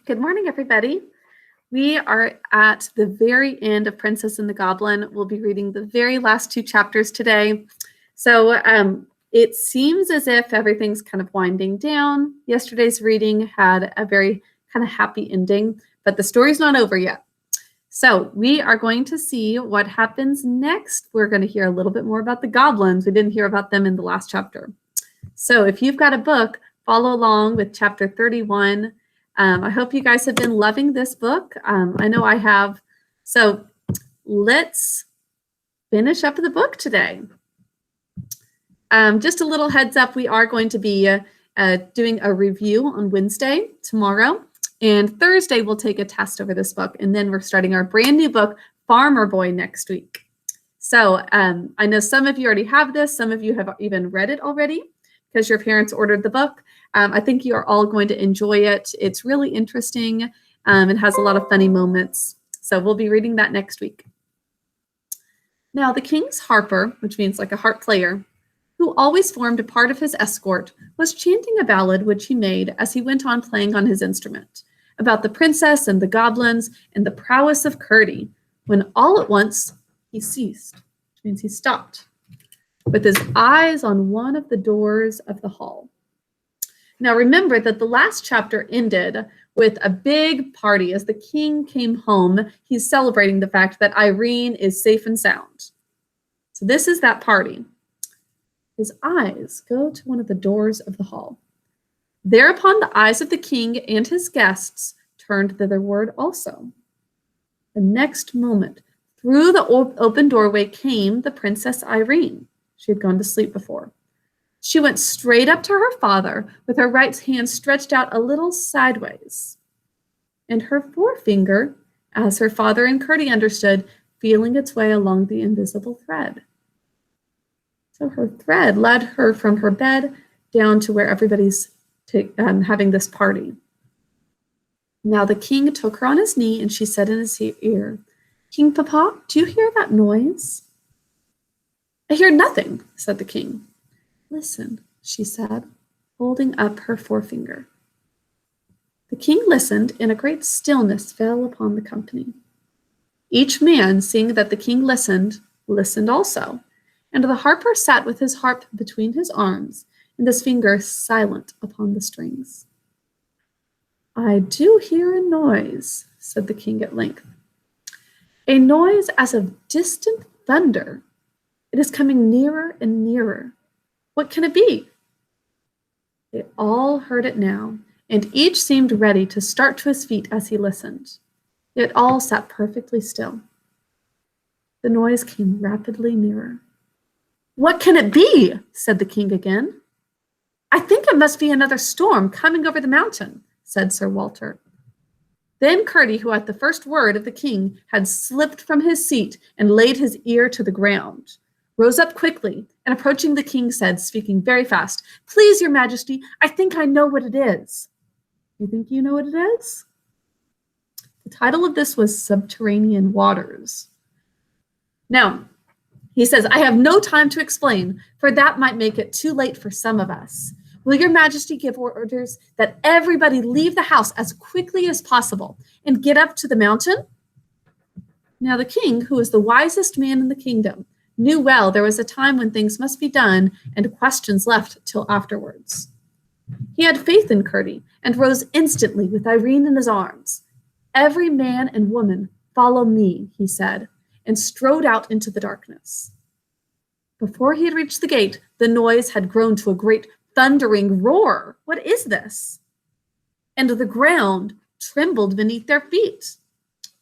Good morning, everybody. We are at the very end of Princess and the Goblin. We'll be reading the very last two chapters today. So it seems as if everything's kind of winding down. Yesterday's reading had a very kind of happy ending, but the story's not over yet. So we are going to see what happens next. We're going to hear a little bit more about the goblins. We didn't hear about them in the last chapter. So if you've got a book, follow along with chapter 31. I hope you guys have been loving this book. I know I have. So let's finish up the book today. Just a little heads up, we are going to be doing a review on Wednesday, tomorrow, and Thursday we'll take a test over this book, and then we're starting our brand new book, Farmer Boy, next week. So I know some of you already have this, some of you have even read it already because your parents ordered the book. I think you are all going to enjoy it. It's really interesting. It has a lot of funny moments. So we'll be reading that next week. Now, the king's harper, which means like a harp player, who always formed a part of his escort, was chanting a ballad which he made as he went on playing on his instrument, about the princess and the goblins and the prowess of Curdie, when all at once he ceased, which means he stopped, with his eyes on one of the doors of the hall. Now remember that the last chapter ended with a big party. As the king came home, he's celebrating the fact that Irene is safe and sound. So this is that party. His eyes go to one of the doors of the hall. Thereupon the eyes of the king and his guests turned thitherward also. The next moment, through the open doorway came the Princess Irene. She had gone to sleep before. She went straight up to her father with her right hand stretched out a little sideways, and her forefinger, as her father and Curdie understood, feeling its way along the invisible thread. So her thread led her from her bed down to where everybody's having this party. Now the king took her on his knee, and she said in his ear, "King Papa, do you hear that noise?" "I hear nothing," said the king. "Listen," she said, holding up her forefinger. The king listened, and a great stillness fell upon the company. Each man, seeing that the king listened also, and the harper sat with his harp between his arms, and his finger silent upon the strings. "I do hear a noise," said the king at length, "a noise as of distant thunder. It is coming nearer and nearer. What can it be?" They all heard it now, and each seemed ready to start to his feet as he listened. Yet all sat perfectly still. The noise came rapidly nearer. "What can it be?" said the king again. "I think it must be another storm coming over the mountain," said Sir Walter. Then Curdie, who at the first word of the king had slipped from his seat and laid his ear to the ground, rose up quickly, and approaching the king said, speaking very fast, "Please, your majesty, I think I know what it is." "You think you know what it is?" The title of this was Subterranean Waters. Now, he says, "I have no time to explain, for that might make it too late for some of us. Will your majesty give orders that everybody leave the house as quickly as possible and get up to the mountain?" Now the king, who was the wisest man in the kingdom, knew well there was a time when things must be done and questions left till afterwards. He had faith in Curdie and rose instantly with Irene in his arms. "Every man and woman follow me," he said, and strode out into the darkness. Before he had reached the gate, the noise had grown to a great thundering roar. "What is this?" And the ground trembled beneath their feet.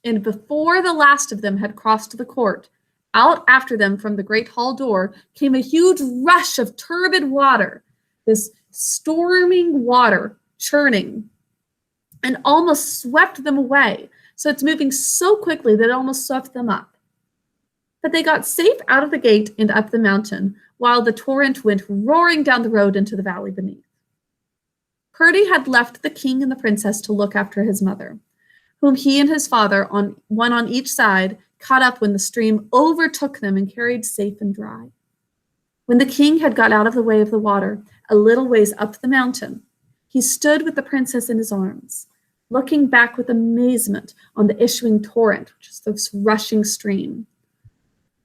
And before the last of them had crossed the court, out after them from the great hall door came a huge rush of turbid water, this storming water churning, and almost swept them away. So it's moving so quickly that it almost swept them up. But they got safe out of the gate and up the mountain, while the torrent went roaring down the road into the valley beneath. Curdie had left the king and the princess to look after his mother, whom he and his father, one on each side, caught up when the stream overtook them and carried safe and dry. When the king had got out of the way of the water, a little ways up the mountain, he stood with the princess in his arms. looking back with amazement on the issuing torrent, which is this rushing stream,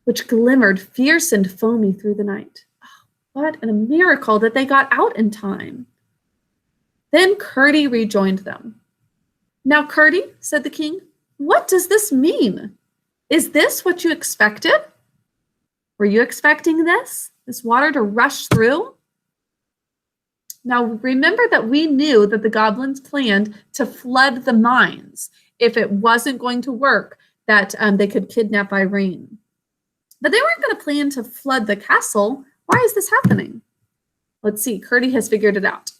which glimmered fierce and foamy through the night. Oh, what a miracle that they got out in time. Then Curdie rejoined them. Now, Curdie, said the king, what does this mean? Is this what you expected? Were you expecting this water to rush through? Now, remember that we knew that the goblins planned to flood the mines if it wasn't going to work, that they could kidnap Irene. But they weren't going to plan to flood the castle. Why is this happening? Let's see. Curdie has figured it out.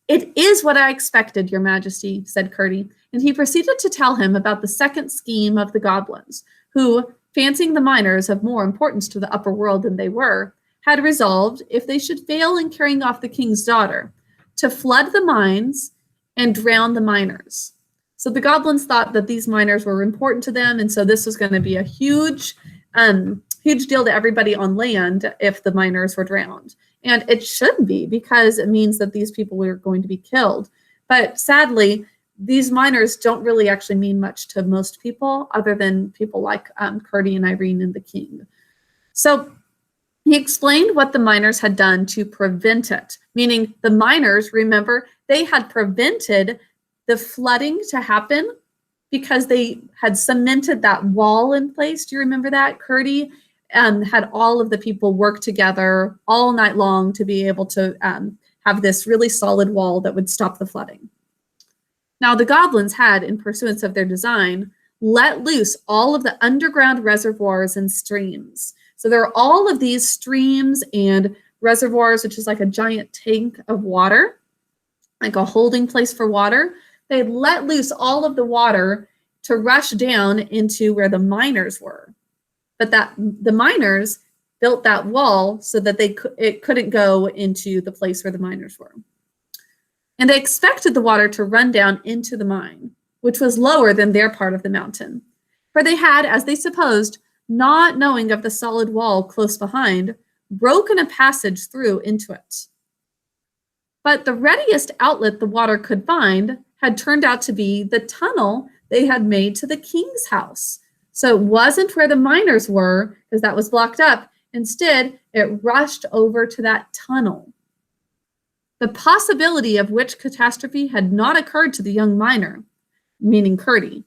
It is what I expected, Your Majesty, said Curdie, and he proceeded to tell him about the second scheme of the goblins, who, fancying the miners of more importance to the upper world than they were, had resolved, if they should fail in carrying off the king's daughter, to flood the mines and drown the miners. So the goblins thought that these miners were important to them, and so this was going to be a huge deal to everybody on land if the miners were drowned. And it should be, because it means that these people were going to be killed. But sadly, these miners don't really actually mean much to most people, other than people like Curdie and Irene and the king. So he explained what the miners had done to prevent it, meaning the miners, remember, they had prevented the flooding to happen because they had cemented that wall in place. Do you remember that? Curdie had all of the people work together all night long to be able to have this really solid wall that would stop the flooding. Now, the goblins had, in pursuance of their design, let loose all of the underground reservoirs and streams. So there are all of these streams and reservoirs, which is like a giant tank of water, like a holding place for water. They had let loose all of the water to rush down into where the miners were. But the miners built that wall so that it couldn't go into the place where the miners were. And they expected the water to run down into the mine, which was lower than their part of the mountain. For they had, as they supposed, not knowing of the solid wall close behind, broken a passage through into it. But the readiest outlet the water could find had turned out to be the tunnel they had made to the king's house. So it wasn't where the miners were, because that was blocked up. Instead, it rushed over to that tunnel. The possibility of which catastrophe had not occurred to the young miner, meaning Curdie.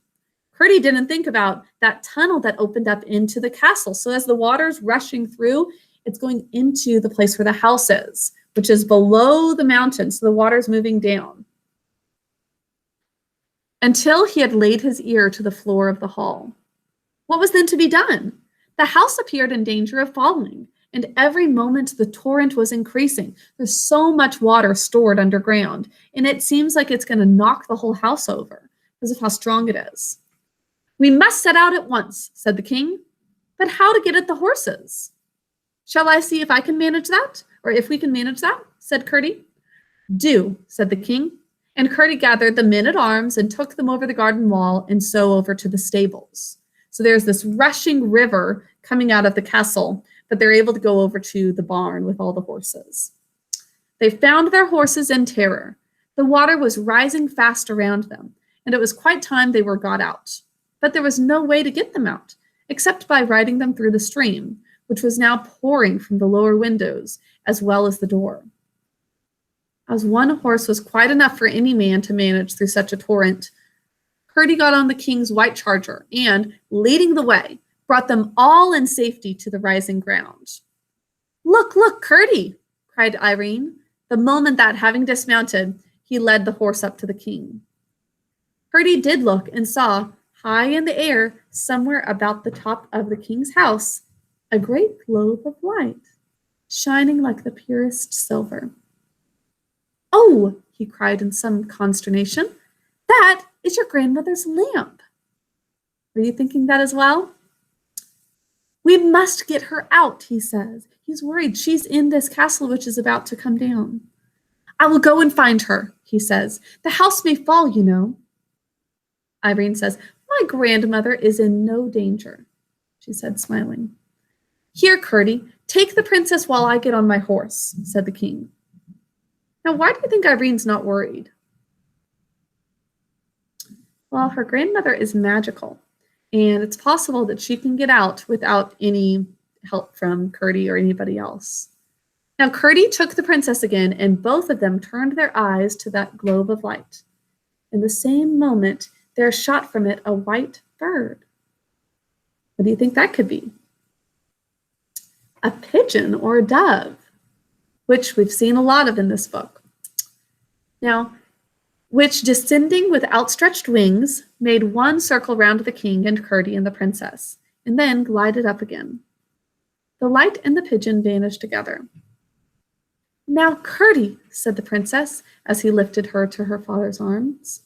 Curdie didn't think about that tunnel that opened up into the castle. So as the water's rushing through, it's going into the place where the house is, which is below the mountain. So the water's moving down. Until he had laid his ear to the floor of the hall. What was then to be done? The house appeared in danger of falling, and every moment the torrent was increasing. There's so much water stored underground, and it seems like it's going to knock the whole house over because of how strong it is. We must set out at once, said the king. But how to get at the horses? Shall I see if I can manage that? Or if we can manage that? Said Curdie. Do, said the king. And Curdie gathered the men at arms and took them over the garden wall and so over to the stables. So there's this rushing river coming out of the castle, but they're able to go over to the barn with all the horses. They found their horses in terror. The water was rising fast around them, and it was quite time they were got out. But there was no way to get them out, except by riding them through the stream, which was now pouring from the lower windows, as well as the door. As one horse was quite enough for any man to manage through such a torrent, Curdie got on the king's white charger and, leading the way, brought them all in safety to the rising ground. Look, look, Curdie, cried Irene, the moment that, having dismounted, he led the horse up to the king. Curdie did look and saw, high in the air, somewhere about the top of the king's house, a great globe of light, shining like the purest silver. Oh, he cried in some consternation, that is your grandmother's lamp. Are you thinking that as well? We must get her out, he says. He's worried she's in this castle which is about to come down. I will go and find her, he says. The house may fall, you know. Irene says, my grandmother is in no danger, she said, smiling. Here, Curdie, take the princess while I get on my horse, said the king. Now, why do you think Irene's not worried? Well, her grandmother is magical, and it's possible that she can get out without any help from Curdie or anybody else. Now, Curdie took the princess again, and both of them turned their eyes to that globe of light. In the same moment, there shot from it a white bird. What do you think that could be? A pigeon or a dove, which we've seen a lot of in this book. Now, which descending with outstretched wings made one circle round the king and Curdie and the princess, and then glided up again. The light and the pigeon vanished together. Now, Curdie, said the princess, as he lifted her to her father's arms.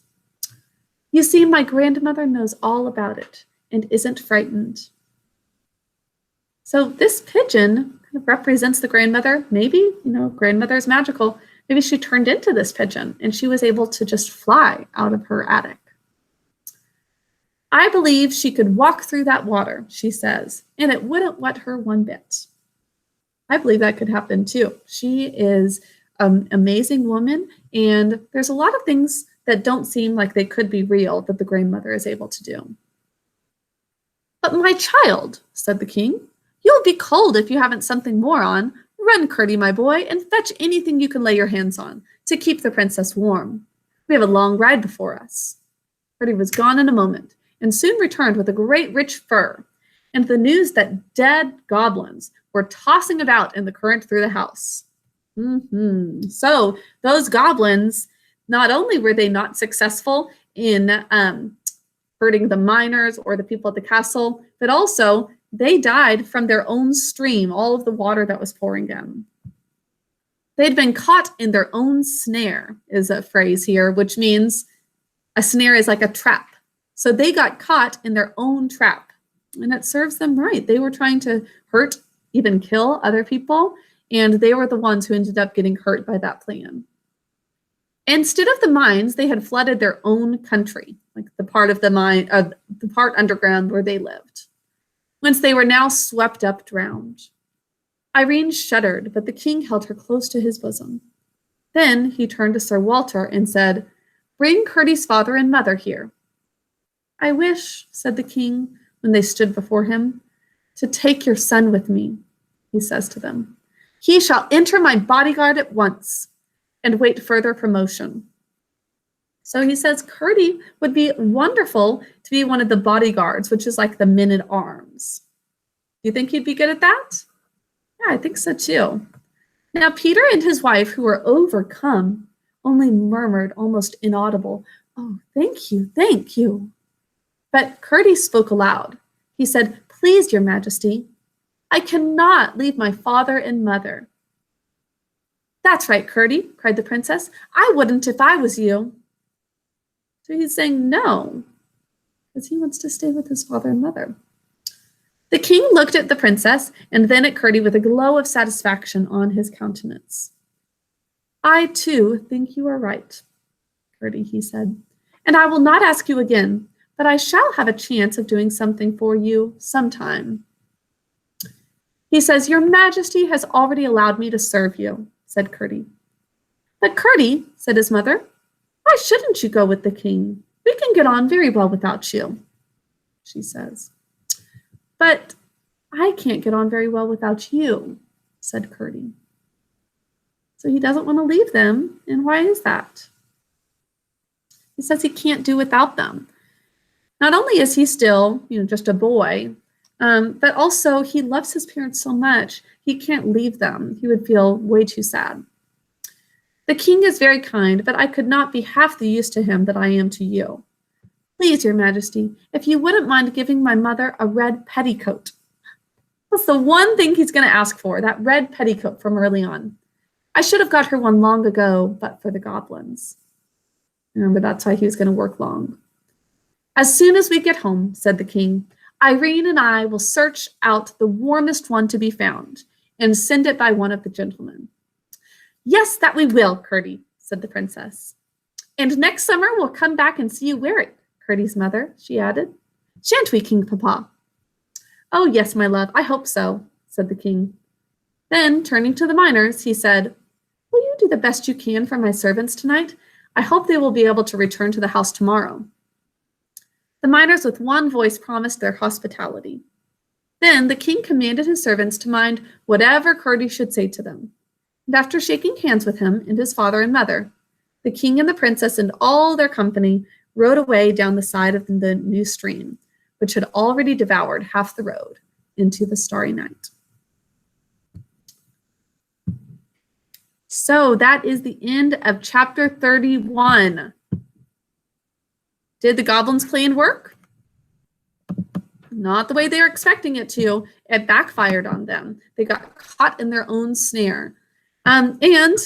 You see, my grandmother knows all about it and isn't frightened. So this pigeon kind of represents the grandmother. Maybe, grandmother's magical. Maybe she turned into this pigeon and she was able to just fly out of her attic. I believe she could walk through that water, she says, and it wouldn't wet her one bit. I believe that could happen too. She is an amazing woman, and there's a lot of things that don't seem like they could be real that the grandmother is able to do. But my child, said the king, you'll be cold if you haven't something more on. Run, Curdie, my boy, and fetch anything you can lay your hands on to keep the princess warm. We have a long ride before us. Curdie was gone in a moment, and soon returned with a great rich fur, and the news that dead goblins were tossing about in the current through the house. So those goblins, not only were they not successful in hurting the miners or the people at the castle, but also they died from their own stream, all of the water that was pouring down. They'd been caught in their own snare, is a phrase here, which means a snare is like a trap. So they got caught in their own trap, and it serves them right. They were trying to hurt, even kill other people, and they were the ones who ended up getting hurt by that plan. Instead of the mines, they had flooded their own country, like the part of the mine, the part underground where they lived. Whence they were now swept up, drowned. Irene shuddered, but the king held her close to his bosom. Then he turned to Sir Walter and said, "Bring Curdie's father and mother here." "I wish," said the king, when they stood before him, "to take your son with me," he says to them. "He shall enter my bodyguard at once and wait further promotion." So he says Curdie would be wonderful to be one of the bodyguards, which is like the men-at-arms. Do you think he'd be good at that? Yeah, I think so too. Now, Peter and his wife, who were overcome, only murmured, almost inaudible, "Oh, thank you, thank you." But Curdie spoke aloud. He said, "Please, your majesty, I cannot leave my father and mother." "That's right, Curdie," cried the princess. "I wouldn't if I was you." So he's saying no, because he wants to stay with his father and mother. The king looked at the princess and then at Curdie with a glow of satisfaction on his countenance. "I, too, think you are right, Curdie," he said, "and I will not ask you again, but I shall have a chance of doing something for you sometime." He says, "Your majesty has already allowed me to serve you," said Curdie. "But Curdie," said his mother, "why shouldn't you go with the king? We can get on very well without you," she says. "But I can't get on very well without you," said Curdie. So he doesn't want to leave them, and why is that? He says he can't do without them. Not only is he still, just a boy, but also he loves his parents so much, he can't leave them. He would feel way too sad. "The king is very kind, but I could not be half the use to him that I am to you. Please, your majesty, if you wouldn't mind giving my mother a red petticoat." That's the one thing he's going to ask for, that red petticoat from early on. "I should have got her one long ago, but for the goblins." Remember, that's why he was going to work long. "As soon as we get home," said the king, "Irene and I will search out the warmest one to be found and send it by one of the gentlemen." "Yes, that we will, Curdie," said the princess. "And next summer we'll come back and see you wear it, Curdie's mother," she added. "Shan't we, King Papa?" "Oh, yes, my love, I hope so," said the king. Then, turning to the miners, he said, "Will you do the best you can for my servants tonight? I hope they will be able to return to the house tomorrow." The miners with one voice promised their hospitality. Then the king commanded his servants to mind whatever Curdie should say to them. And after shaking hands with him and his father and mother, the king and the princess and all their company rode away down the side of the new stream, which had already devoured half the road, into the starry night. So that is the end of chapter 31. Did the goblins' plan work? Not the way they were expecting it to. It backfired on them. They got caught in their own snare. And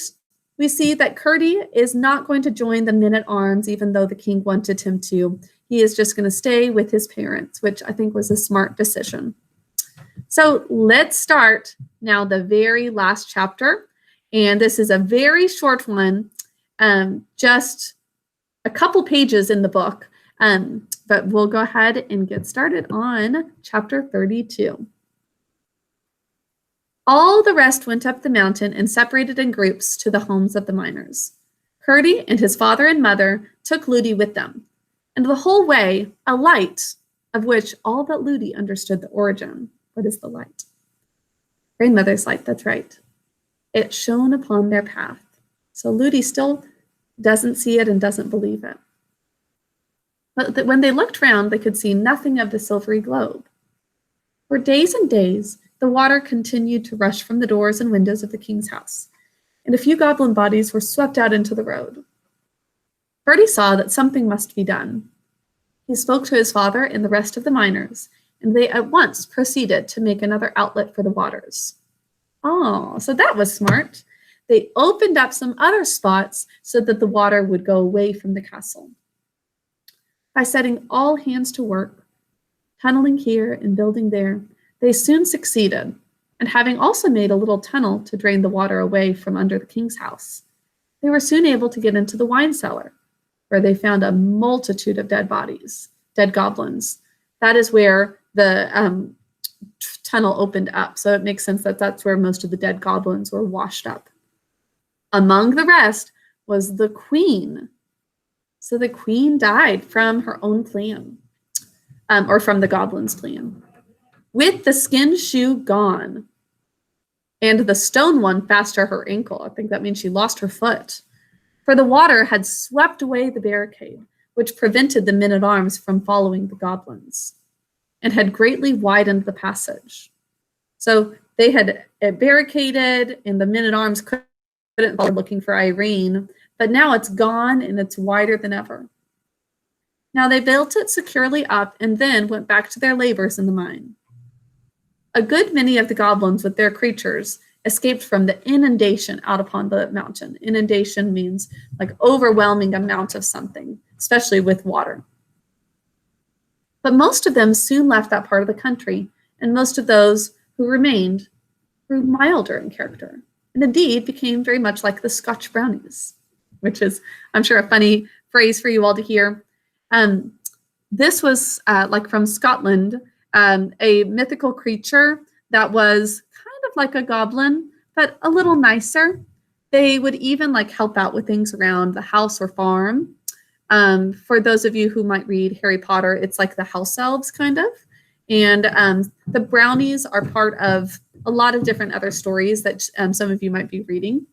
we see that Curdie is not going to join the men-at-arms, even though the king wanted him to. He is just going to stay with his parents, which I think was a smart decision. So let's start now the very last chapter. And this is a very short one, just a couple pages in the book. But we'll go ahead and get started on chapter 32. All the rest went up the mountain and separated in groups to the homes of the miners. Curdie and his father and mother took Ludi with them, and the whole way a light, of which all but Ludi understood the origin. What is the light? Grandmother's light, that's right. It shone upon their path. So Ludi still doesn't see it and doesn't believe it. But when they looked round, they could see nothing of the silvery globe. For days and days, the water continued to rush from the doors and windows of the king's house, and a few goblin bodies were swept out into the road. Curdie saw that something must be done. He spoke to his father and the rest of the miners, and they at once proceeded to make another outlet for the waters. Oh, so that was smart. They opened up some other spots so that the water would go away from the castle. By setting all hands to work, tunneling here and building there, they soon succeeded, and having also made a little tunnel to drain the water away from under the king's house, they were soon able to get into the wine cellar, where they found a multitude of dead bodies, dead goblins. That is where the tunnel opened up, so it makes sense that that's where most of the dead goblins were washed up. Among the rest was the queen. So the queen died from her own plan, or from the goblins' plan, with the skin shoe gone and the stone one fast to her ankle. I think that means she lost her foot. For the water had swept away the barricade, which prevented the men-at-arms from following the goblins, and had greatly widened the passage. So they had barricaded, and the men-at-arms couldn't follow looking for Irene, but now it's gone and it's wider than ever. Now they built it securely up and then went back to their labors in the mine. A good many of the goblins with their creatures escaped from the inundation out upon the mountain. Inundation means like overwhelming amount of something, especially with water. But most of them soon left that part of the country, and most of those who remained grew milder in character, and indeed became very much like the Scotch brownies, which is, I'm sure, a funny phrase for you all to hear. This was like from Scotland, a mythical creature that was kind of like a goblin, but a little nicer. They would even like help out with things around the house or farm. For those of you who might read Harry Potter, it's like the house elves kind of. And the brownies are part of a lot of different other stories that some of you might be reading.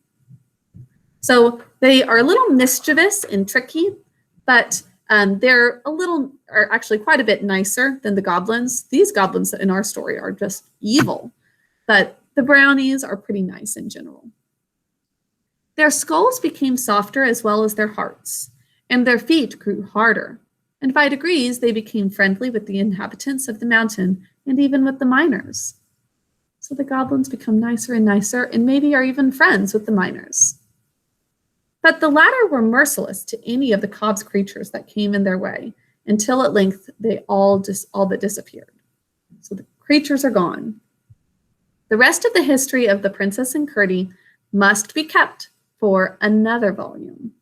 So they are a little mischievous and tricky, but they're actually quite a bit nicer than the goblins. These goblins in our story are just evil, but the brownies are pretty nice in general. Their skulls became softer as well as their hearts, and their feet grew harder, and by degrees they became friendly with the inhabitants of the mountain and even with the miners. So the goblins become nicer and nicer and maybe are even friends with the miners. But the latter were merciless to any of the cob's creatures that came in their way, until at length they all but disappeared. So the creatures are gone. The rest of the history of the Princess and Curdie must be kept for another volume.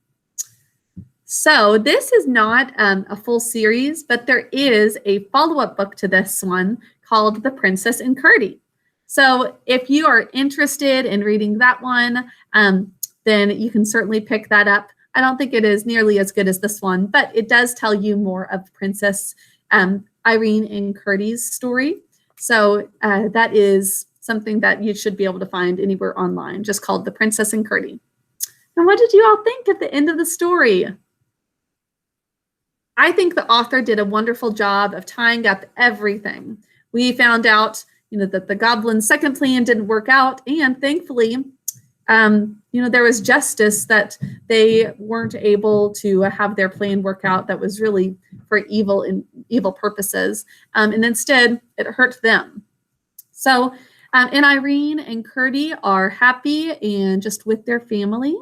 So this is not a full series, but there is a follow-up book to this one called The Princess and Curdie. So if you are interested in reading that one, then you can certainly pick that up. I don't think it is nearly as good as this one, but it does tell you more of Princess Irene and Curdy's story. So that is something that you should be able to find anywhere online, just called The Princess and Curdy. And what did you all think at the end of the story? I think the author did a wonderful job of tying up everything. We found out, that the Goblin's second plan didn't work out, and thankfully, there was justice that they weren't able to have their plan work out. That was really for evil purposes, and instead it hurt them. So, and Irene and Curdy are happy and just with their family.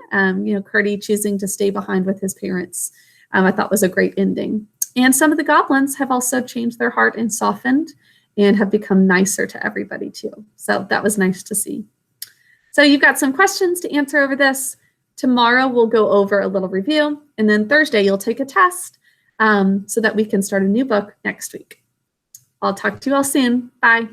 Curdy choosing to stay behind with his parents, I thought was a great ending. And some of the goblins have also changed their heart and softened and have become nicer to everybody too. So that was nice to see. So you've got some questions to answer over this. Tomorrow we'll go over a little review, and then Thursday you'll take a test so that we can start a new book next week. I'll talk to you all soon. Bye.